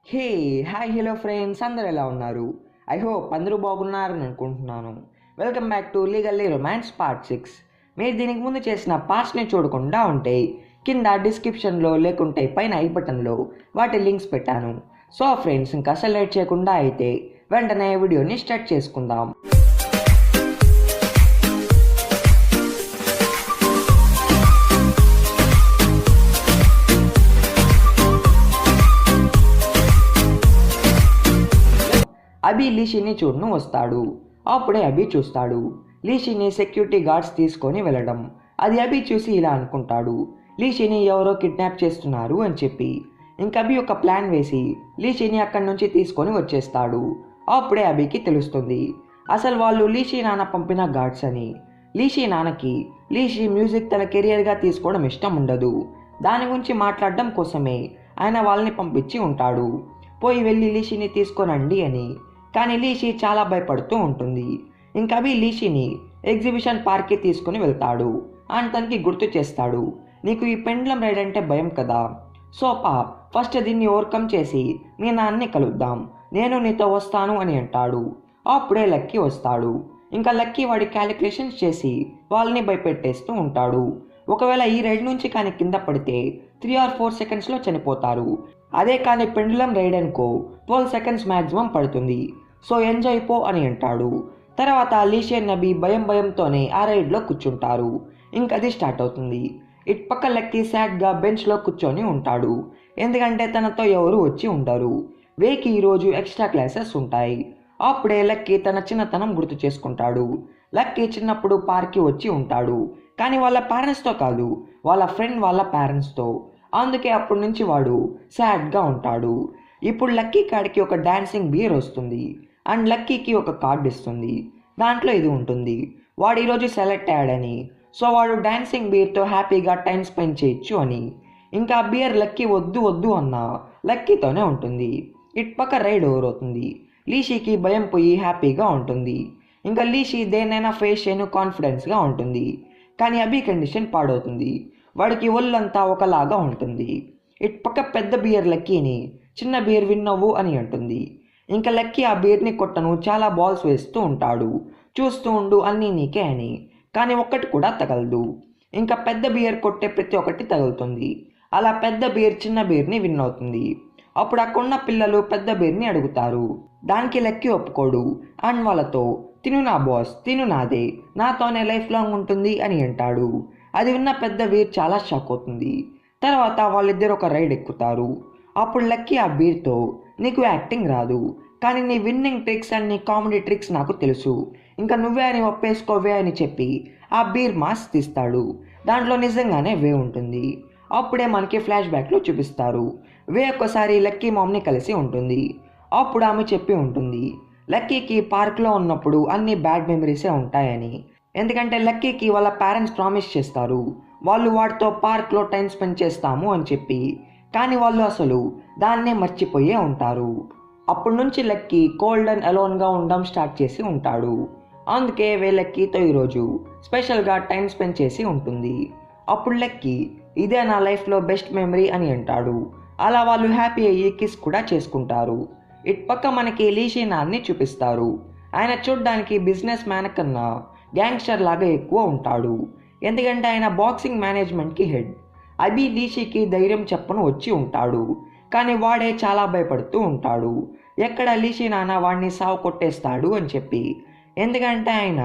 Hey hi hello friends, అందరు ఎలా ఉన్నారు? ఐ హోప్ అందరూ బాగున్నారని అనుకుంటున్నాను. Welcome back to legally romance part 6. మీరు దీనికి ముందు చేసిన పార్ట్స్ని చూడకుండా ఉంటే కింద డిస్క్రిప్షన్లో లేకుంటే పైన ఐ బటన్లో వాటి లింక్స్ పెట్టాను. సో ఫ్రెండ్స్, ఇంకా అసలు లేట్ చేయకుండా అయితే వెంటనే వీడియోని స్టార్ట్ చేసుకుందాం. అభి లీషిని చూడను వస్తాడు. అప్పుడే అభి చూస్తాడు లీషిని సెక్యూరిటీ గార్డ్స్ తీసుకొని వెళ్ళడం. అది అభి చూసి ఇలా అనుకుంటాడు, లీషిని ఎవరో కిడ్నాప్ చేస్తున్నారు అని చెప్పి. ఇంక అభి ఒక ప్లాన్ వేసి లీషిని అక్కడి నుంచి తీసుకొని వచ్చేస్తాడు. అప్పుడే అభికి తెలుస్తుంది అసలు వాళ్ళు లీషి నాన్న పంపిన గార్డ్స్ అని. లీషి నాన్నకి లీషి మ్యూజిక్ తన కెరియర్గా తీసుకోవడం ఇష్టం ఉండదు. దాని గురించి మాట్లాడడం కోసమే ఆయన వాళ్ళని పంపించి ఉంటాడు, పోయి వెళ్ళి లీషిని తీసుకొనండి అని. కానీ లీషి చాలా భయపడుతూ ఉంటుంది. ఇంకా అభి లీషిని ఎగ్జిబిషన్ పార్క్కి తీసుకుని వెళ్తాడు. అండ్ తనకి గుర్తు చేస్తాడు, నీకు ఈ పెండ్లం రైడ్ అంటే భయం కదా, సోపా ఫస్ట్ దీన్ని ఓవర్కమ్ చేసి మీ నాన్నని కలుద్దాం, నేను నీతో వస్తాను అని అంటాడు. అప్పుడే లక్కీ వస్తాడు. ఇంకా లక్కీ వాడి క్యాలిక్యులేషన్స్ చేసి వాళ్ళని భయపెట్టేస్తూ ఉంటాడు. ఒకవేళ ఈ రైడ్ నుంచి కానీ కింద పడితే 3 or 4 సెకండ్స్లో చనిపోతారు. అదే కానీ పెండులం రైడ్ అనుకో 12 సెకండ్స్ మ్యాక్సిమం పడుతుంది, సో ఎంజాయ్ పో అని అంటాడు. తర్వాత లీషి నబీ భయంతోనే ఆ రైడ్లో కూర్చుంటారు. ఇంక అది స్టార్ట్ అవుతుంది. ఇటు పక్క లక్కీ సాడ్గా బెంచ్లో కూర్చొని ఉంటాడు, ఎందుకంటే తనతో ఎవరు వచ్చి ఉండరు. వేకి ఈరోజు ఎక్స్ట్రా క్లాసెస్ ఉంటాయి. అప్పుడే లక్కీ తన చిన్నతనం గుర్తు చేసుకుంటాడు. లక్కీ చిన్నప్పుడు పార్క్కి వచ్చి ఉంటాడు, కానీ వాళ్ళ పేరెంట్స్తో కాదు, వాళ్ళ ఫ్రెండ్ వాళ్ళ పేరెంట్స్తో. అందుకే అప్పటి నుంచి వాడు సాడ్గా ఉంటాడు. ఇప్పుడు లక్కీ కాడికి ఒక డాన్సింగ్ బియర్ వస్తుంది అండ్ లక్కీకి ఒక కార్డు ఇస్తుంది. దాంట్లో ఇది ఉంటుంది, వాడు ఈరోజు సెలెక్ట్ అయ్యాడని, సో వాడు డాన్సింగ్ బియర్తో హ్యాపీగా టైం స్పెండ్ చేయొచ్చు అని. ఇంకా ఆ బియర్ లక్కీ వద్దు వద్దు అన్నా లక్కీతోనే ఉంటుంది. ఇటు పక్క రైడ్ ఓవర్ అవుతుంది. లీషికి భయం పోయి హ్యాపీగా ఉంటుంది. ఇంకా లీషి దేన్నైనా ఫేస్ చేయను కాన్ఫిడెన్స్గా ఉంటుంది. కానీ అభి కండిషన్ పాడవుతుంది, వాడికి ఒళ్ళంతా ఒకలాగా ఉంటుంది. ఇటు పక్క పెద్ద బియర్ లక్కీని చిన్న బియర్ విన్నవు అని అంటుంది. ఇంకా లక్కీ ఆ బియర్ని కొట్టను చాలా బాల్స్ వేస్తూ ఉంటాడు, చూస్తూ ఉండు అన్నీ నీకే అని. కానీ ఒక్కటి కూడా తగలదు. ఇంకా పెద్ద బియర్ కొట్టే ప్రతి ఒక్కటి తగులుతుంది. అలా పెద్ద బియర్ చిన్న బియర్ని విన్ అవుతుంది. అప్పుడు అక్కడున్న పిల్లలు పెద్ద బియర్ని అడుగుతారు. దానికి లక్కీ ఒప్పుకోడు అండ్ వాళ్ళతో తిను నా బాస్, తిను నాదే, నాతోనే లైఫ్ లాంగ్ ఉంటుంది అని అంటాడు. అది విన్న పెద్ద వీర్ చాలా షాక్ అవుతుంది. తర్వాత వాళ్ళిద్దరు ఒక రైడ్ ఎక్కుతారు. అప్పుడు లక్కీ ఆ బీర్తో, నీకు యాక్టింగ్ రాదు, కానీ నీ విన్నింగ్ ట్రిక్స్ అండ్ నీ కామెడీ ట్రిక్స్ నాకు తెలుసు, ఇంకా నువ్వే అని ఒప్పేసుకోవే అని చెప్పి ఆ బీర్ మాస్క్ తీస్తాడు. దాంట్లో నిజంగానే వే ఉంటుంది. అప్పుడే మనకి ఫ్లాష్ బ్యాక్లో చూపిస్తారు. వే ఒక్కసారి లక్కీ మామ్ని కలిసి ఉంటుంది. అప్పుడు ఆమె చెప్పి ఉంటుంది, లక్కీకి పార్క్లో ఉన్నప్పుడు అన్ని బ్యాడ్ మెమరీసే ఉంటాయని. ఎందుకంటే లక్కీకి వాళ్ళ పేరెంట్స్ ప్రామిస్ చేస్తారు, వాళ్ళు వాడితో పార్క్లో టైం స్పెండ్ చేస్తాము అని చెప్పి. కానీ వాళ్ళు అసలు దాన్నే మర్చిపోయే ఉంటారు. అప్పటి నుంచి లక్కీ కోల్డ్ అండ్ అలోన్గా ఉండడం స్టార్ట్ చేసి ఉంటాడు. అందుకే లక్కీతో ఈరోజు స్పెషల్గా టైం స్పెండ్ చేసి ఉంటుంది. అప్పుడు లక్కీ, ఇదే నా లైఫ్లో బెస్ట్ మెమరీ అని అంటాడు. అలా వాళ్ళు హ్యాపీ అయ్యి కిస్ కూడా చేసుకుంటారు. ఇటు పక్క మనకి లీషి నాన్ని చూపిస్తారు. ఆయన చూడ్డానికి బిజినెస్ మ్యాన్ కన్నా గ్యాంగ్స్టర్ లాగా ఎక్కువ ఉంటాడు, ఎందుకంటే ఆయన బాక్సింగ్ మేనేజ్మెంట్కి హెడ్. అభి లీషికి ధైర్యం చెప్పను వచ్చి ఉంటాడు, కానీ వాడే చాలా భయపడుతూ ఉంటాడు, ఎక్కడ లీషి నాన్న వాడిని సావు కొట్టేస్తాడు అని చెప్పి. ఎందుకంటే ఆయన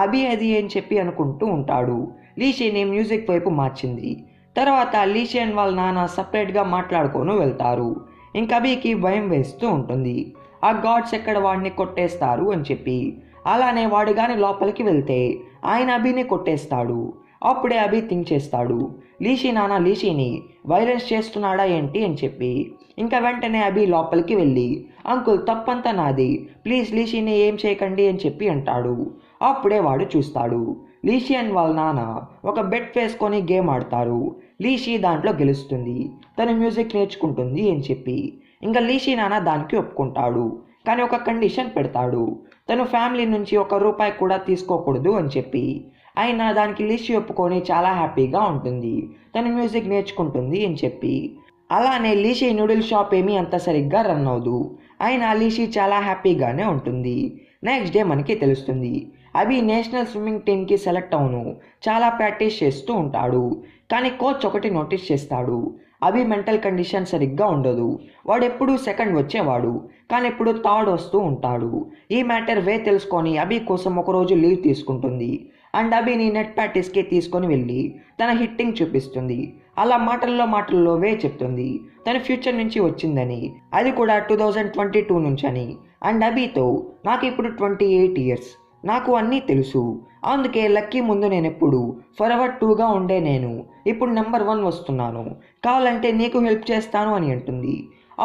అభి అది అని చెప్పి అనుకుంటూ ఉంటాడు. లీషిని మ్యూజిక్ వైపు మార్చింది. తర్వాత లీషి అండ్ వాళ్ళ నాన్న సపరేట్గా మాట్లాడుకొని వెళ్తారు. ఇంకా అభికి భయం వేస్తూ ఉంటుంది, ఆ గాడ్స్ ఎక్కడ వాడిని కొట్టేస్తారు అని చెప్పి. అలానే వాడు కానీ లోపలికి వెళ్తే ఆయన అభిని కొట్టేస్తాడు. అప్పుడే అభి థింక్ చేస్తాడు, లీషి నాన్న లీషిని వైలెన్స్ చేస్తున్నాడా ఏంటి అని చెప్పి. ఇంకా వెంటనే అభి లోపలికి వెళ్ళి, అంకుల్ తప్పంతా నాది, ప్లీజ్ లీషిని ఏం చేయకండి అని చెప్పి అంటాడు. అప్పుడే వాడు చూస్తాడు, లీషి అండ్ వాళ్ళ నాన్న ఒక బెట్ వేసుకొని గేమ్ ఆడతారు. లీషి దాంట్లో గెలుస్తుంది, తను మ్యూజిక్ నేర్చుకుంటుంది అని చెప్పి. ఇంకా లీషి నాన్న దానికి ఒప్పుకుంటాడు, కానీ ఒక కండిషన్ పెడతాడు, తను ఫ్యామిలీ నుంచి ₹1 కూడా తీసుకోకూడదు అని చెప్పి. అయినా దానికి లీషి ఒప్పుకొని చాలా హ్యాపీగా ఉంటుంది, తను మ్యూజిక్ నేర్చుకుంటుంది అని చెప్పి. అలానే లీషీ నూడిల్ షాప్ ఏమీ అంత సరిగ్గా రన్ అవ్వదు. అయినా లీషీ చాలా హ్యాపీగానే ఉంటుంది. నెక్స్ట్ డే మనకి తెలుస్తుంది అభి నేషనల్ స్విమ్మింగ్ టీమ్కి సెలెక్ట్ అవును చాలా ప్రాక్టీస్ చేస్తూ ఉంటాడు. కానీ కోచ్ ఒకటి నోటీస్ చేస్తాడు, అభి మెంటల్ కండిషన్ సరిగ్గా ఉండదు. వాడు ఎప్పుడూ సెకండ్ వచ్చేవాడు, కానీ ఇప్పుడు థర్డ్ వస్తూ ఉంటాడు. ఈ మ్యాటర్ వే తెలుసుకొని అభి కోసం ఒకరోజు లీవ్ తీసుకుంటుంది అండ్ అభిని నెట్ ప్రాక్టీస్కి తీసుకొని వెళ్ళి తన హిట్టింగ్ చూపిస్తుంది. అలా మాటల్లో వే చెప్తుంది తన ఫ్యూచర్ నుంచి వచ్చిందని, అది కూడా 2022 నుంచి అని. అండ్ అభితో నాకు ఇప్పుడు 28 ఇయర్స్, నాకు అన్నీ తెలుసు, అందుకే లక్కీ ముందు నేనెప్పుడు ఫరెవర్ 2గా ఉండే నేను ఇప్పుడు నెంబర్ 1 వస్తున్నాను, కావాలంటే నీకు హెల్ప్ చేస్తాను అని అంటుంది.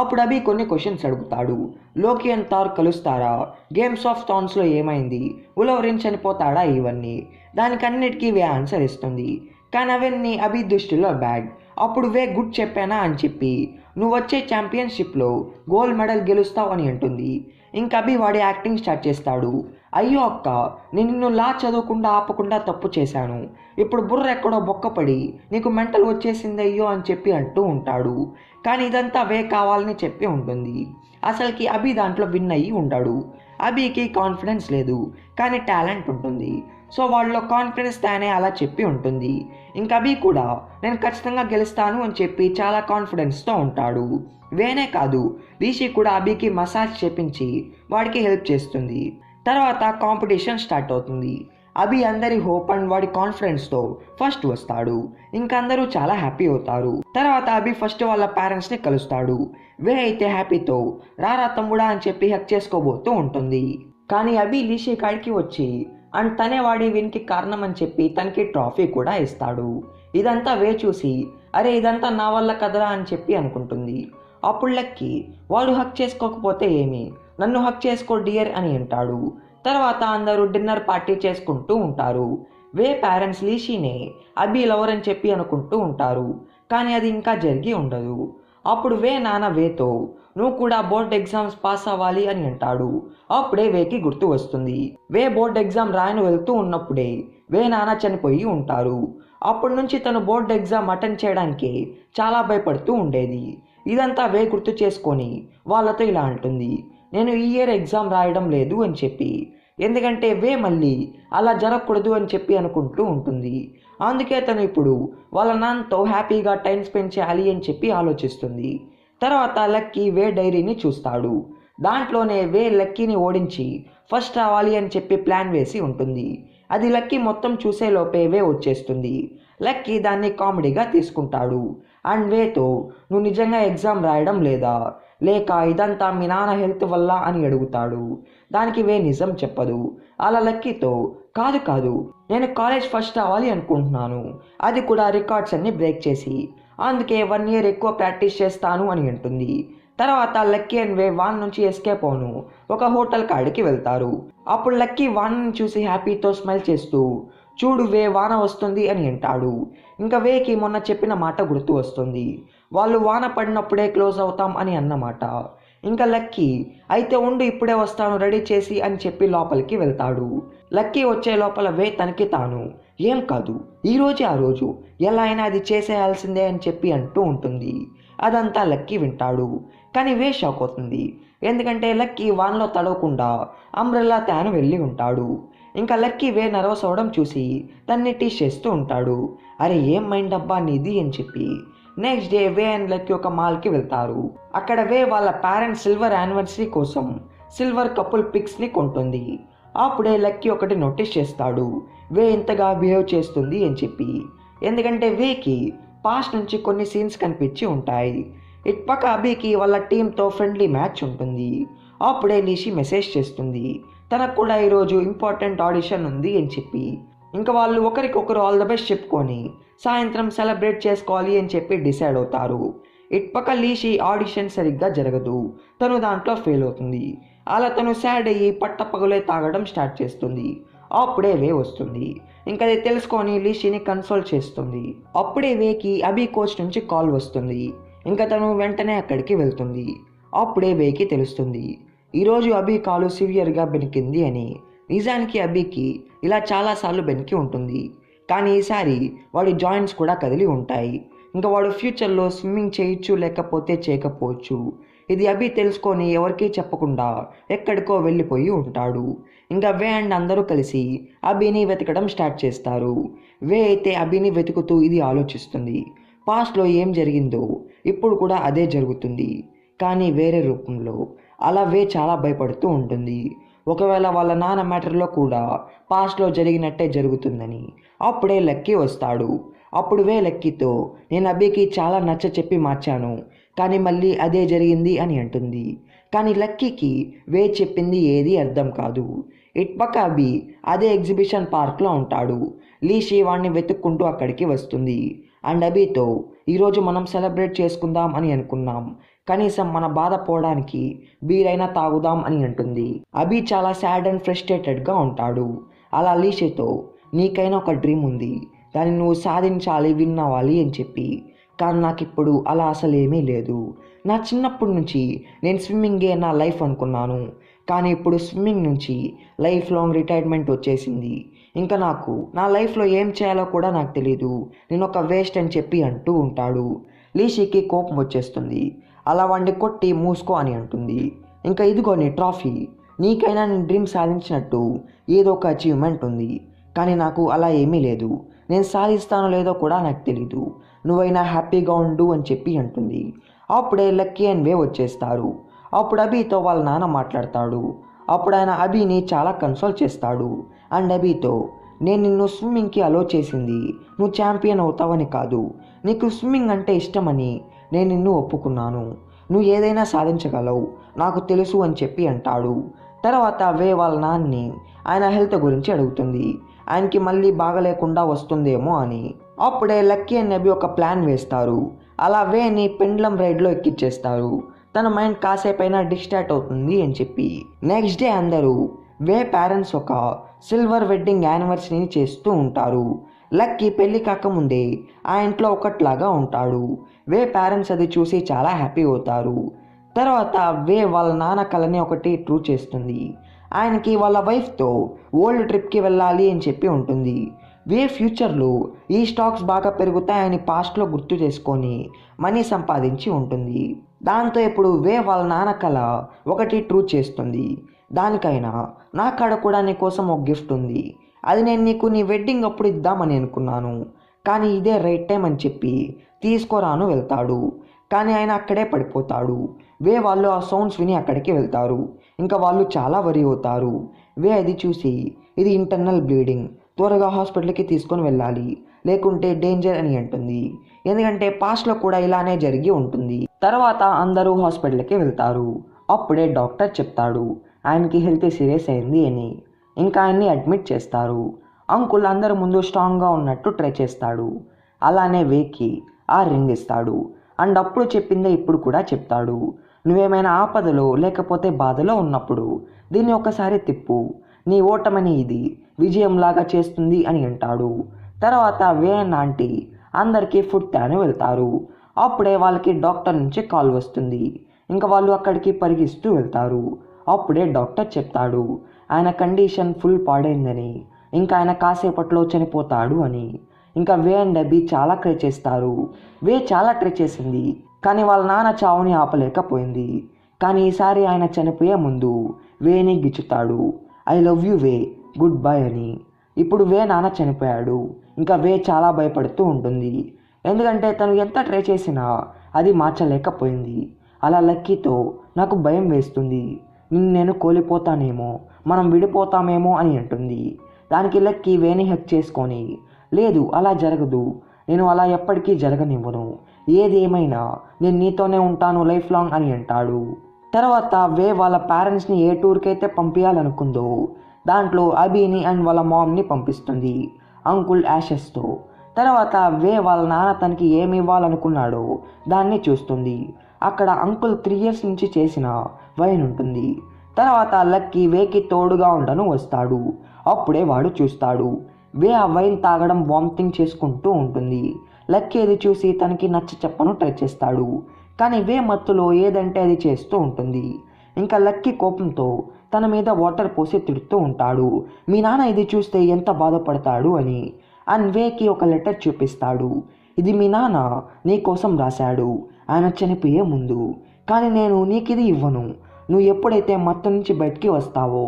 అప్పుడు అభి కొన్ని క్వశ్చన్స్ అడుగుతాడు. లోకి అండ్ థార్ కలుస్తారా, గేమ్స్ ఆఫ్ థ్రోన్స్లో ఏమైంది, ఉలవరిన్ చనిపోతాడా, ఇవన్నీ దానికన్నిటికీ వే ఆన్సర్ ఇస్తుంది. కానీ అవన్నీ అభి దృష్టిలో బ్యాడ్. అప్పుడు వే గుడ్ చెప్పానా అని చెప్పి నువ్వు వచ్చే ఛాంపియన్షిప్లో గోల్డ్ మెడల్ గెలుస్తావు అని అంటుంది. ఇంకా అభి వాడి యాక్టింగ్ స్టార్ట్ చేస్తాడు. అయ్యో అక్క, నిన్ను లా చదవకుండా ఆపకుండా తప్పు చేశాను, ఇప్పుడు బుర్ర ఎక్కడో బొక్కపడి నీకు మెంటల్ వచ్చేసింది అయ్యో అని చెప్పి అంటూ ఉంటాడు. కానీ ఇదంతా వే కావాలని చెప్పి ఉంటుంది. అసలుకి అభి దాంట్లో విన్ అయ్యి ఉంటాడు. అభికి కాన్ఫిడెన్స్ లేదు, కానీ టాలెంట్ ఉంటుంది. సో వాళ్ళలో కాన్ఫిడెన్స్ తానే అలా చెప్పి ఉంటుంది. ఇంకా అభి కూడా నేను ఖచ్చితంగా గెలుస్తాను అని చెప్పి చాలా కాన్ఫిడెన్స్తో ఉంటాడు. వేనే కాదు, రిషి కూడా అభికి మసాజ్ చేపించి వాడికి హెల్ప్ చేస్తుంది. తర్వాత కాంపిటీషన్ స్టార్ట్ అవుతుంది. అభి అందరి హోప్ అండ్ వాడి కాన్ఫిడెన్స్తో ఫస్ట్ వస్తాడు. ఇంకా అందరూ చాలా హ్యాపీ అవుతారు. తర్వాత అభి ఫస్ట్ వాళ్ళ పేరెంట్స్ని కలుస్తాడు. వే అయితే హ్యాపీతో రారా తమ్ముడా అని చెప్పి హక్ చేసుకోబోతూ ఉంటుంది. కానీ అభి లీషీ కాడికి వచ్చి అండ్ తనే వాడి విన్కి కారణం అని చెప్పి తనకి ట్రాఫీ కూడా ఇస్తాడు. ఇదంతా వే చూసి అరే ఇదంతా నా వల్ల కదరా అని చెప్పి అనుకుంటుంది. అప్పుడు లక్కీ వాడు హక్ చేసుకోకపోతే ఏమి, నన్ను హక్ చేసుకో డియర్ అని అంటాడు. తర్వాత అందరూ డిన్నర్ పార్టీ చేసుకుంటూ ఉంటారు. వే పేరెంట్స్ లీషీనే అభి లవర్ అని చెప్పి అనుకుంటూ ఉంటారు, కానీ అది ఇంకా జరిగి ఉండదు. అప్పుడు వే నాన్న వేతో నువ్వు కూడా బోర్డ్ ఎగ్జామ్స్ పాస్ అవ్వాలి అని అంటాడు. అప్పుడే వేకి గుర్తు వస్తుంది, వే బోర్డ్ ఎగ్జామ్ రాయను వెళ్తూ ఉన్నప్పుడే వే నాన్న చనిపోయి ఉంటారు. అప్పటి నుంచి తను బోర్డ్ ఎగ్జామ్ అటెండ్ చేయడానికి చాలా భయపడుతూ ఉండేది. ఇదంతా వే గుర్తు చేసుకొని వాళ్ళతో ఇలా అంటుంది, నేను ఈ ఇయర్ ఎగ్జామ్ రాయడం లేదు అని చెప్పి. ఎందుకంటే వే మళ్ళీ అలా జరగకూడదు అని చెప్పి అనుకుంటూ ఉంటుంది. అందుకే తను ఇప్పుడు వాళ్ళ నాన్నతో హ్యాపీగా టైం స్పెండ్ చేయాలి అని చెప్పి ఆలోచిస్తుంది. తర్వాత లక్కీ వే డైరీని చూస్తాడు. దాంట్లోనే వే లక్కీని ఓడించి ఫస్ట్ రావాలి అని చెప్పి ప్లాన్ వేసి ఉంటుంది. అది లక్కీ మొత్తం చూసే లోపే వే వచ్చేస్తుంది. లక్కీ దాన్ని కామెడీగా తీసుకుంటాడు అండ్ వేతో నువ్వు నిజంగా ఎగ్జామ్ రాయడం లేదా, లేక ఇదంతా మీ నాన్న హెల్త్ వల్ల అని అడుగుతాడు. దానికి వే నిజం చెప్పదు. అలా లక్కీతో కాదు నేను కాలేజ్ ఫస్ట్ అవ్వాలి అనుకుంటున్నాను, అది కూడా రికార్డ్స్ అన్ని బ్రేక్ చేసి, అందుకే 1 ఇయర్ ఎక్కువ ప్రాక్టీస్ చేస్తాను అని అంటుంది. తర్వాత లక్కీ అండ్ వే వాన్ నుంచి ఎస్కేప్ అవును ఒక హోటల్ కాడికి వెళ్తారు. అప్పుడు లక్కీ వాన్ చూసి హ్యాపీతో స్మైల్ చేస్తూ చూడు వే వాన వస్తుంది అని అంటాడు. ఇంకా వేకి మొన్న చెప్పిన మాట గుర్తు వస్తుంది, వాళ్ళు వాన పడినప్పుడే క్లోజ్ అవుతాం అని అన్నమాట. ఇంకా లక్కీ అయితే ఉండు ఇప్పుడే వస్తాను రెడీ చేసి అని చెప్పి లోపలికి వెళ్తాడు. లక్కీ వచ్చే లోపల వే తనకి తాను ఏం కాదు ఈరోజే ఆ రోజు ఎలా అయినా అది చేసేయాల్సిందే అని చెప్పి అంటూ ఉంటుంది. అదంతా లక్కీ వింటాడు. కానీ వే షాక్ అవుతుంది, ఎందుకంటే లక్కీ వాన్లో తడవకుండా అంబ్రెల్లా తాను వెళ్ళి ఉంటాడు. ఇంకా లక్కీ వే నర్వస్ అవడం చూసి తన్ని టీస్ చేస్తూ ఉంటాడు, అరే ఏం మైండ్ అబ్బా నీది అని చెప్పి. Next day way and lucky ఒక మాల్కి వెళ్తారు. అక్కడ వే వాళ్ళ పేరెంట్స్ సిల్వర్ యానివర్సరీ కోసం సిల్వర్ కపుల్ పిక్స్ని కొంటుంది. అప్పుడే లక్కీ ఒకటి నోటీస్ చేస్తాడు, వే ఇంతగా బిహేవ్ చేస్తుంది అని చెప్పి. ఎందుకంటే వేకి పాస్ట్ నుంచి కొన్ని సీన్స్ కనిపించి ఉంటాయి. ఇటుపక్క అభికి వాళ్ళ టీంతో ఫ్రెండ్లీ మ్యాచ్ ఉంటుంది. అప్పుడే లీషి మెసేజ్ చేస్తుంది, తనకు కూడా ఈరోజు ఇంపార్టెంట్ ఆడిషన్ ఉంది అని చెప్పి. ఇంకా వాళ్ళు ఒకరికొకరు ఆల్ ద బెస్ట్ చెప్పుకొని సాయంత్రం సెలబ్రేట్ చేసుకోవాలి అని చెప్పి డిసైడ్ అవుతారు. ఇటుపక్క లీషి ఆడిషన్ సరిగ్గా జరగదు, తను దాంట్లో ఫెయిల్ అవుతుంది. అలా తను సాడ్ అయ్యి పట్టపగలే తాగడం స్టార్ట్ చేస్తుంది. అప్పుడే వే వస్తుంది. ఇంకా అది తెలుసుకొని లీషిని కన్సోల్ చేస్తుంది. అప్పుడే వేకి అభి కోచ్ నుంచి కాల్ వస్తుంది. ఇంకా తను వెంటనే అక్కడికి వెళ్తుంది. అప్పుడే వేకి తెలుస్తుంది, ఈరోజు అభి కాలు సివియర్గా బెనికింది అని. నిజానికి అభికి ఇలా చాలాసార్లు బెనికి ఉంటుంది, కానీ ఈసారి వాడి జాయింట్స్ కూడా కదిలి ఉంటాయి. ఇంకా వాడు ఫ్యూచర్లో స్విమ్మింగ్ చేయొచ్చు లేకపోతే చేయకపోవచ్చు. ఇది అభి తెలుసుకొని ఎవరికీ చెప్పకుండా ఎక్కడికో వెళ్ళిపోయి ఉంటాడు. ఇంకా వే అండ్ అందరూ కలిసి అభిని వెతకడం స్టార్ట్ చేస్తారు. వే అయితే అభిని వెతుకుతూ ఇది ఆలోచిస్తుంది. పాస్ట్లో ఏం జరిగిందో ఇప్పుడు కూడా అదే జరుగుతుంది, కానీ వేరే రూపంలో. అలా వే చాలా భయపడుతూ ఉంటుంది. ఒకవేళ వాళ్ళ నాన్న మ్యాటర్లో కూడా పాస్ట్లో జరిగినట్టే జరుగుతుందని. అప్పుడే లక్కీ వస్తాడు. అప్పుడు వే లక్కీతో, నేను అభికి చాలా నచ్చ చెప్పి మార్చాను, కానీ మళ్ళీ అదే జరిగింది అని అంటుంది. కానీ లక్కీకి వే చెప్పింది ఏది అర్థం కాదు. ఇట్పక్క అభి అదే ఎగ్జిబిషన్ పార్క్లో ఉంటాడు. లీషి వాడిని వెతుక్కుంటూ అక్కడికి వస్తుంది. అండ్ అభితో, ఈరోజు మనం సెలబ్రేట్ చేసుకుందాం అని అనుకున్నాం, కనీసం మన బాధ పోవడానికి బీరైనా తాగుదాం అని అంటుంది. అభి చాలా సాడ్ అండ్ ఫ్రస్ట్రేటెడ్గా ఉంటాడు. అలా లీషితో, నీకైనా ఒక డ్రీమ్ ఉంది, దాన్ని నువ్వు సాధించాలి, విన్ అవ్వాలి అని చెప్పి. కానీ నాకు ఇప్పుడు అలా అసలేమీ లేదు. నా చిన్నప్పటి నుంచి నేను స్విమ్మింగే నా లైఫ్ అనుకున్నాను, కానీ ఇప్పుడు స్విమ్మింగ్ నుంచి లైఫ్ లాంగ్ రిటైర్మెంట్ వచ్చేసింది. ఇంకా నాకు నా లైఫ్లో ఏం చేయాలో కూడా నాకు తెలీదు, నేను ఒక వేస్ట్ అని చెప్పి అంటూ ఉంటాడు. లీషికి కోపం వచ్చేస్తుంది. అలా వాడిని కొట్టి మూసుకో అని అంటుంది. ఇంకా ఇదిగో నీ ట్రాఫీ, నీకైనా నేను డ్రీమ్ సాధించినట్టు ఏదో ఒక అచీవ్మెంట్ ఉంది, కానీ నాకు అలా ఏమీ లేదు, నేను సాధిస్తానో లేదో కూడా నాకు తెలీదు, నువ్వైనా హ్యాపీగా ఉండు అని చెప్పి అంటుంది. అప్పుడే లక్కీ అండ్ వే వచ్చేస్తారు. అప్పుడు అభితో వాళ్ళ నాన్న మాట్లాడతాడు. అప్పుడు ఆయన అభిని చాలా కన్సోల్ చేస్తాడు. అండ్ అభితో, నేను నిన్ను స్విమ్మింగ్కి అలో చేసింది నువ్వు ఛాంపియన్ అవుతావని కాదు, నీకు స్విమ్మింగ్ అంటే ఇష్టమని నేను నిన్ను ఒప్పుకున్నాను, నువ్వు ఏదైనా సాధించగలవు నాకు తెలుసు అని చెప్పి అంటాడు. తర్వాత వే వాళ్ళ నాన్నని ఆయన హెల్త్ గురించి అడుగుతుంది, ఆయనకి మళ్ళీ బాగలేకుండా వస్తుందేమో అని. అప్పుడే లక్కీ అండ్ అభి ఒక ప్లాన్ వేస్తారు. అలా వేని పెండ్లం రైడ్లో ఎక్కిచ్చేస్తారు. తన మైండ్ కాసేపైనా డిస్ట్రాక్ట్ అవుతుంది అని చెప్పి. నెక్స్ట్ డే అందరూ వే పేరెంట్స్ ఒక సిల్వర్ వెడ్డింగ్ యానివర్సరీని చేస్తూ ఉంటారు. లక్కీ పెళ్లి కాకముందే ఆ ఇంట్లో ఒకట్లాగా ఉంటాడు. వే పేరెంట్స్ అది చూసి చాలా హ్యాపీ అవుతారు. తర్వాత వే వాళ్ళ నాన్న కలని ఒకటి ట్రూ చేస్తుంది. ఆయనకి వాళ్ళ వైఫ్తో ఓల్డ్ ట్రిప్కి వెళ్ళాలి అని చెప్పి ఉంటుంది. వే ఫ్యూచర్లో ఈ స్టాక్స్ బాగా పెరుగుతాయని పాస్ట్లో గుర్తు చేసుకొని మనీ సంపాదించి ఉంటుంది. దాంతో ఇప్పుడు వే వాళ్ళ నాన్న కళ ఒకటి ట్రూ చేస్తుంది. దానికైనా నా కాడ కూడా నీ కోసం ఒక గిఫ్ట్ ఉంది, అది నేను నీకు నీ వెడ్డింగ్ అప్పుడు ఇద్దామని అనుకున్నాను, కానీ ఇదే రైట్ టైం అని చెప్పి తీసుకోరాను వెళ్తాడు. కానీ ఆయన అక్కడే పడిపోతాడు. వే వాళ్ళు ఆ సౌండ్స్ విని అక్కడికి వెళ్తారు. ఇంకా వాళ్ళు చాలా వరి అవుతారు. వే అది చూసి, ఇది ఇంటర్నల్ బ్లీడింగ్, త్వరగా హాస్పిటల్కి తీసుకొని వెళ్ళాలి, లేకుంటే డేంజర్ అని అంటుంది. ఎందుకంటే పాస్ట్లో కూడా ఇలానే జరిగి ఉంటుంది. తర్వాత అందరూ హాస్పిటల్కి వెళ్తారు. అప్పుడే డాక్టర్ చెప్తాడు ఆయనకి హెల్త్ సీరియస్ అయింది అని. ఇంకా ఆయన్ని అడ్మిట్ చేస్తారు. అంకుల్ అందరి ముందు స్ట్రాంగ్గా ఉన్నట్టు ట్రై చేస్తాడు. అలానే వేకి ఆ రింగ్ ఇస్తాడు. అండ్ అప్పుడు చెప్పిందే ఇప్పుడు కూడా చెప్తాడు, నువ్వేమైనా ఆపదలో లేకపోతే బాధలో ఉన్నప్పుడు దీన్ని ఒకసారి తిప్పు, నీ ఓటమని ఇది విజయంలాగా చేస్తుంది అని అంటాడు. తర్వాత వే అండ్ ఆంటీ అందరికీ ఫుడ్ తేని వెళ్తారు. అప్పుడే వాళ్ళకి డాక్టర్ నుంచి కాల్ వస్తుంది. ఇంకా వాళ్ళు అక్కడికి పరిగిస్తూ వెళ్తారు. అప్పుడే డాక్టర్ చెప్తాడు ఆయన కండిషన్ ఫుల్ పాడైందని, ఇంకా ఆయన కాసేపట్లో చనిపోతాడు అని. ఇంకా వే అండ్ అభి చాలా ట్రై చేస్తారు. వే చాలా ట్రై చేసింది, కానీ వాళ్ళ నాన్న చావుని ఆపలేకపోయింది. కానీ ఈసారి ఆయన చనిపోయే ముందు వేని గిచ్చుతాడు, ఐ లవ్ యూ వే, గుడ్ బై అని. ఇప్పుడు వే నాన్న చనిపోయాడు. ఇంకా వే చాలా భయపడుతూ ఉంటుంది, ఎందుకంటే తను ఎంత ట్రై చేసినా అది మార్చలేకపోయింది. అలా లక్కీతో, నాకు భయం వేస్తుంది, నిన్ను నేను కోల్పోతానేమో, మనం విడిపోతామేమో అని అంటుంది. దానికి లక్కీ వేని హెక్ చేసుకొని, లేదు అలా జరగదు, నేను అలా ఎప్పటికీ జరగనివ్వను, ఏది ఏమైనా నేను నీతోనే ఉంటాను లైఫ్ లాంగ్ అని అంటాడు. తర్వాత వే వాళ్ళ పేరెంట్స్ని ఏ టూర్కి అయితే పంపించాలనుకుందో దాంట్లో అభిని అండ్ వాళ్ళ మామ్ని పంపిస్తుంది, అంకుల్ యాషెస్తో. తర్వాత వే వాళ్ళ నాన్న తనకి ఏమి ఇవ్వాలనుకున్నాడో దాన్ని చూస్తుంది. అక్కడ అంకుల్ 3 years నుంచి చేసిన వైన్ ఉంటుంది. తర్వాత లక్కీ వేకి తోడుగా ఉండను వస్తాడు. అప్పుడే వాడు చూస్తాడు వే ఆ వైన్ తాగడం వామిటింగ్ చేసుకుంటూ ఉంటుంది. లక్కీ అది చూసి తనకి నచ్చ చెప్పను ట్రై చేస్తాడు, కానీ వే మత్తులో ఏదంటే అది చేస్తూ ఉంటుంది. ఇంకా లక్కీ కోపంతో తన మీద వాటర్ పోసి తిడుతూ ఉంటాడు, మీ నాన్న ఇది చూస్తే ఎంత బాధపడతాడు అని. అండ్ వేకి ఒక లెటర్ చూపిస్తాడు. ఇది మీ నాన్న నీ కోసం రాశాడు ఆయన చనిపోయే ముందు, కానీ నేను నీకు ఇది ఇవ్వను. నువ్వు ఎప్పుడైతే మత్తు నుంచి బయటికి వస్తావో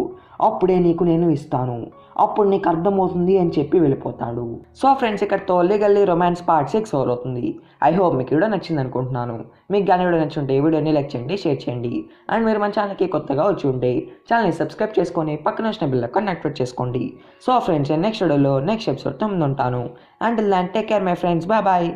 అప్పుడే నీకు నేను ఇస్తాను, అప్పుడు నీకు అర్థమవుతుంది అని చెప్పి వెళ్ళిపోతాడు. సో ఫ్రెండ్స్, ఇక్కడతో లీగల్లీ రొమాన్స్ పార్ట్ 6 ఓవర్ అవుతుంది. ఐ హోప్ మీకు వీడియో నచ్చింది అనుకుంటున్నాను. మీకు కానీ వీడియో నచ్చుంటే వీడియోని లైక్ చేయండి, షేర్ చేయండి. అండ్ మీరు మన ఛానల్కి కొత్తగా వచ్చి ఉంటే ఛానల్ని సబ్స్క్రైబ్ చేసుకొని పక్కన వచ్చిన బిల్ ఐకాన్ యాక్టివేట్ చేసుకోండి. సో ఫ్రెండ్స్, నెక్స్ట్ వీడియోలో నెక్స్ట్ ఎపిసోడ్తో ముందు ఉంటాను. And take care my friends, bye bye.